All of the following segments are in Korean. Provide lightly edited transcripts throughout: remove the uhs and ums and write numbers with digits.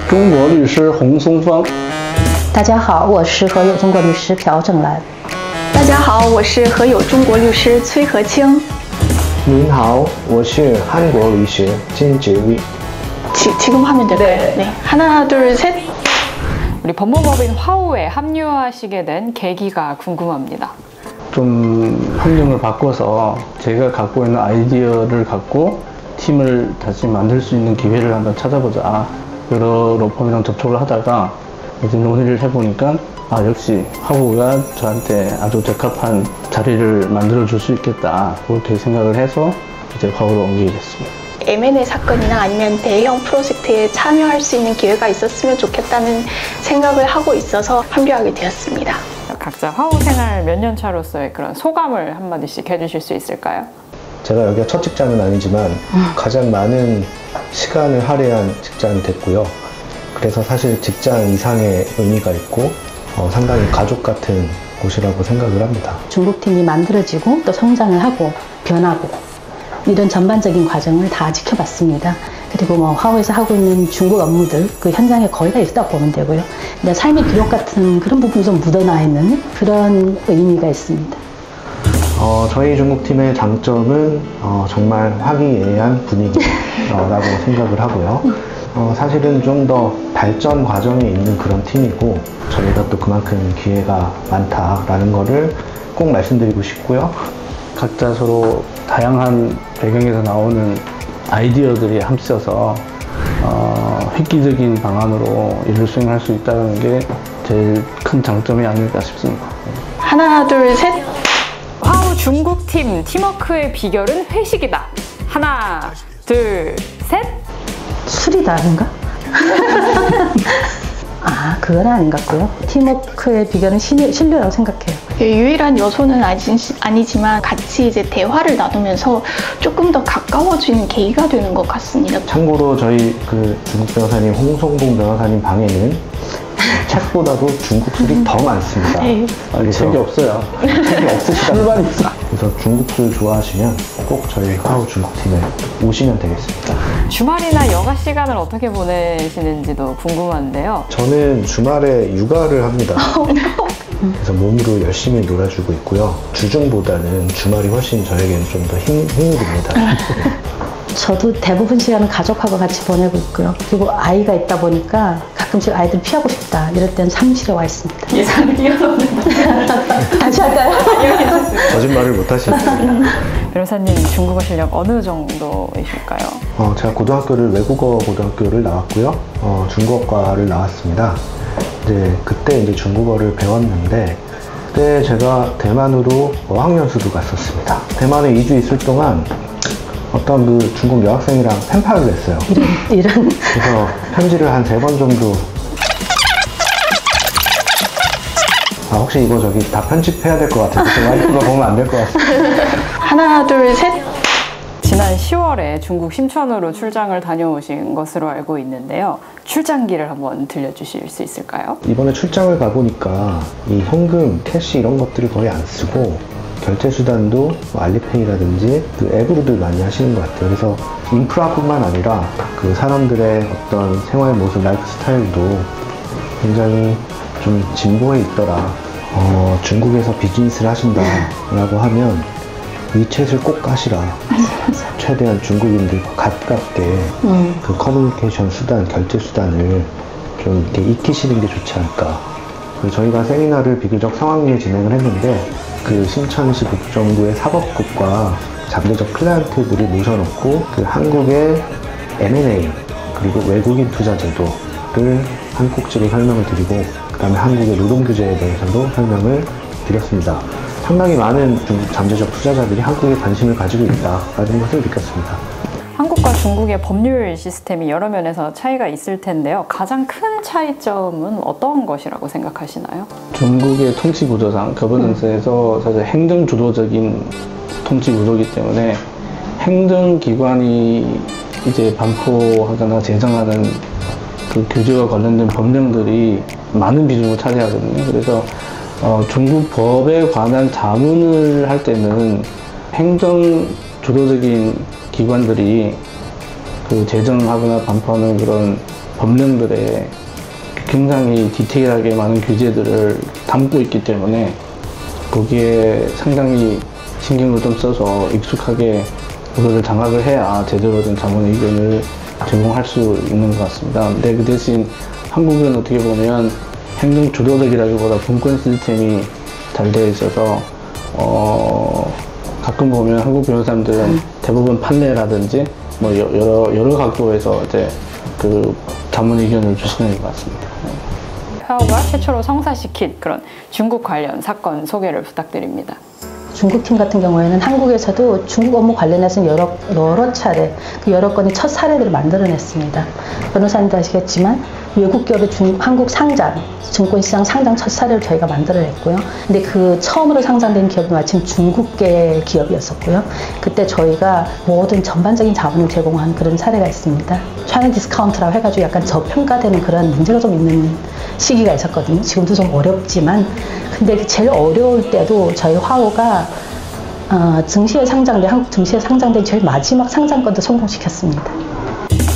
中国律师洪松芳。大家好，我是和友中国律师朴正兰。大家好，我是和友中国律师崔和清。您好，我是韩国律师金智위。 지금 하면 될까요? 네. 하나, 둘, 셋. 우리 법무법인 화우에 합류하시게 된 계기가 궁금합니다. 좀 환경을 바꿔서 제가 갖고 있는 아이디어를 갖고 팀을 다시 만들 수 있는 기회를 한번 찾아보자. 여러 로펌이랑 접촉을 하다가 이제 논의를 해보니까 역시 화우가 저한테 아주 적합한 자리를 만들어 줄 수 있겠다. 그렇게 생각을 해서 이제 화우로 옮기게 됐습니다. M&A 사건이나 아니면 대형 프로젝트에 참여할 수 있는 기회가 있었으면 좋겠다는 생각을 하고 있어서 합류하게 되었습니다. 각자 화우 생활 몇 년 차로서의 그런 소감을 한마디씩 해주실 수 있을까요? 제가 여기가 첫 직장은 아니지만 가장 많은 시간을 할애한 직장이 됐고요. 그래서 사실 직장 이상의 의미가 있고 상당히 가족 같은 곳이라고 생각을 합니다. 중국팀이 만들어지고 또 성장을 하고 변하고 이런 전반적인 과정을 다 지켜봤습니다. 그리고 화우에서 하고 있는 중국 업무들 그 현장에 거의 다 있다고 보면 되고요. 근데 삶의 기록 같은 그런 부분이 좀 묻어나 있는 그런 의미가 있습니다. 저희 중국팀의 장점은 정말 화기애애한 분위기라고 생각을 하고요. 사실은 좀 더 발전 과정에 있는 그런 팀이고 저희가 또 그만큼 기회가 많다라는 거를 꼭 말씀드리고 싶고요. 각자 서로 다양한 배경에서 나오는 아이디어들이 합쳐서 획기적인 방안으로 일을 수행할 수 있다는 게 제일 큰 장점이 아닐까 싶습니다. 하나, 둘, 셋. 화우 중국팀 팀워크의 비결은 회식이다. 하나, 둘, 셋. 술이다 아닌가? 그건 아닌 것 같고요. 팀워크의 비결은 신뢰라고 생각해요. 유일한 요소는 아니지만 같이 이제 대화를 나누면서 조금 더 가까워지는 계기가 되는 것 같습니다. 참고로 저희 그 중국 변호사님 홍성봉 변호사님 방에는 책보다도 중국 술이 더 많습니다. 책이 없어요. 책이 없으시다. 술만 있어. 그래서 중국 술 좋아하시면 꼭 저희 화우 중국팀에 오시면 되겠습니다. 주말이나 여가 시간을 어떻게 보내시는지도 궁금한데요. 저는 주말에 육아를 합니다. 그래서 몸으로 열심히 놀아주고 있고요. 주중보다는 주말이 훨씬 저에게는 좀 더 힘이 됩니다. 저도 대부분 시간은 가족하고 같이 보내고 있고요. 그리고 아이가 있다 보니까 가끔씩 아이들 피하고 싶다 이럴 때는 사무실에 와 있습니다. 예상을 뛰어넘는다. 다시 할까요? 거짓말을 못 하시니까. 변호사님 중국어 실력 어느 정도이실까요? 제가 고등학교를 외국어 고등학교를 나왔고요. 중국어과를 나왔습니다. 그때 이제 중국어를 배웠는데 그때 제가 대만으로 어학연수도 갔었습니다. 대만에 2주 있을 동안 어떤 그 중국 여학생이랑 펜팔을 했어요. 이런. 그래서 편지를 한 3번 정도. 혹시 이거 다 편집해야 될 것 같아요. 와이프가 보면 안 될 것 같아요. 하나, 둘, 셋. 지난 10월에 중국 심천으로 출장을 다녀오신 것으로 알고 있는데요. 출장기를 한번 들려주실 수 있을까요? 이번에 출장을 가보니까 이 현금, 캐시 이런 것들을 거의 안 쓰고 결제 수단도 알리페이라든지 그 앱으로들 많이 하시는 것 같아요. 그래서 인프라뿐만 아니라 그 사람들의 어떤 생활 모습, 라이프 스타일도 굉장히 좀 진보해 있더라. 중국에서 비즈니스를 하신다라고 하면 위챗을 꼭 까시라. 최대한 중국인들과 가깝게 그 커뮤니케이션 수단, 결제 수단을 좀 이렇게 익히시는 게 좋지 않을까. 저희가 세미나를 비교적 성황리에 진행을 했는데 그 신천시 북정부의 사법국과 잠재적 클라이언트들이 모셔놓고 그 한국의 M&A 그리고 외국인 투자 제도를 한 꼭지로 설명을 드리고 그 다음에 한국의 노동규제에 대해서도 설명을 드렸습니다. 상당히 많은 중국 잠재적 투자자들이 한국에 관심을 가지고 있다라는 것을 느꼈습니다. 한국과 중국의 법률 시스템이 여러 면에서 차이가 있을 텐데요. 가장 큰 차이점은 어떤 것이라고 생각하시나요? 중국의 통치 구조상 거버넌스에서 사실 행정 주도적인 통치 구조이기 때문에 행정기관이 이제 반포하거나 제정하는 그 규제와 관련된 법령들이 많은 비중을 차지하거든요. 그래서 중국 법에 관한 자문을 할 때는 행정 주도적인 기관들이 그 제정하거나 반포하는 그런 법령들에 굉장히 디테일하게 많은 규제들을 담고 있기 때문에 거기에 상당히 신경을 좀 써서 익숙하게 그거를 장악을 해야 제대로 된 자문 의견을 제공할 수 있는 것 같습니다. 근데 그 대신 한국은 어떻게 보면 행정 주도적이라기보다 분권 시스템이 잘 되어 있어서 가끔 보면 한국 변호사님들은 대부분 판례라든지 뭐 여러 각도에서 이제 그 자문 의견을 주시는 것 같습니다. 화오가 최초로 성사시킨 그런 중국 관련 사건 소개를 부탁드립니다. 중국 팀 같은 경우에는 한국에서도 중국 업무 관련해서 여러 차례, 그 여러 건의 첫 사례들을 만들어냈습니다. 변호사님도 아시겠지만 외국 기업의 한국 상장, 증권시장 상장 첫 사례를 저희가 만들어냈고요. 근데 그 처음으로 상장된 기업이 마침 중국계 기업이었었고요. 그때 저희가 모든 전반적인 자문을 제공한 그런 사례가 있습니다. 차이나 디스카운트라고 해가지고 약간 저평가되는 그런 문제가 좀 있는 시기가 있었거든요. 지금도 좀 어렵지만, 근데 제일 어려울 때도 저희 화오가 증시에 상장된, 한국 증시에 상장된 저희 마지막 상장건도 성공시켰습니다.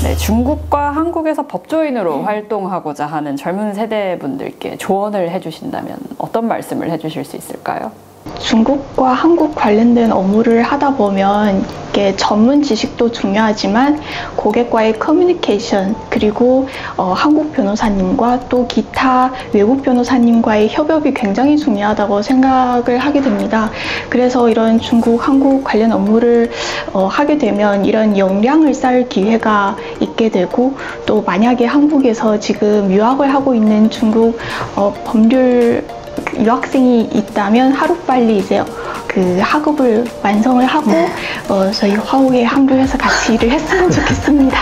네, 중국과 한국에서 법조인으로 활동하고자 하는 젊은 세대분들께 조언을 해주신다면 어떤 말씀을 해주실 수 있을까요? 중국과 한국 관련된 업무를 하다 보면 이게 전문 지식도 중요하지만 고객과의 커뮤니케이션, 그리고 한국 변호사님과 또 기타 외국 변호사님과의 협업이 굉장히 중요하다고 생각을 하게 됩니다. 그래서 이런 중국, 한국 관련 업무를 하게 되면 이런 역량을 쌓을 기회가 있게 되고, 또 만약에 한국에서 지금 유학을 하고 있는 중국 법률 유학생이 있다면 하루빨리 이제 그 학업을 완성을 하고 저희 화오에 합류해서 같이 일을 했으면 좋겠습니다.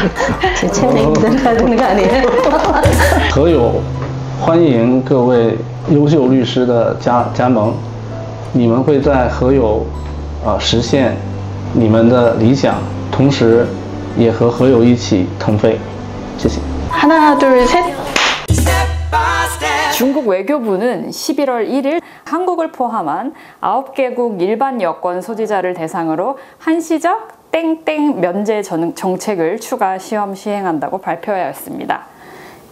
제 체력이 들어가는 거 아니에요? 何有欢迎各位优秀律师的加盟，你们会在何有实现你们的理想，同时也和何有一起腾飞。谢谢。 하나, 둘, 셋. 중국 외교부는 11월 1일 한국을 포함한 9개국 일반 여권 소지자를 대상으로 한시적 땡땡 면제 정책을 추가 시험 시행한다고 발표하였습니다.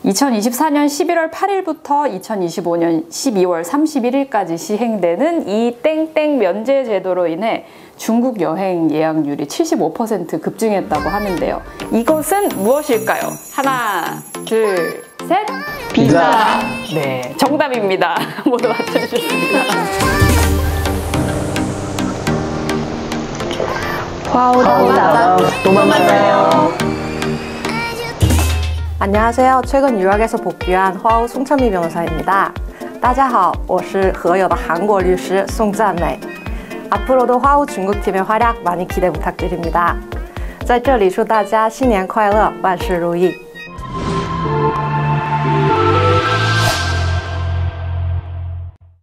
2024년 11월 8일부터 2025년 12월 31일까지 시행되는 이 땡땡 면제 제도로 인해 중국 여행 예약률이 75% 급증했다고 하는데요. 이것은 무엇일까요? 하나, 둘, 셋! 비자. 네, 정답입니다. 모두 맞춰주셨습니다. 화오다. 또 만나요. 안녕하세요. 최근 유학에서 복귀한 화오 송천미 변호사입니다. 大家好，我是和友的韩国律师宋赞美。 앞으로도 화오 중국팀의 활약 많이 기대 부탁드립니다. 在这里祝大家新年快乐，万事如意。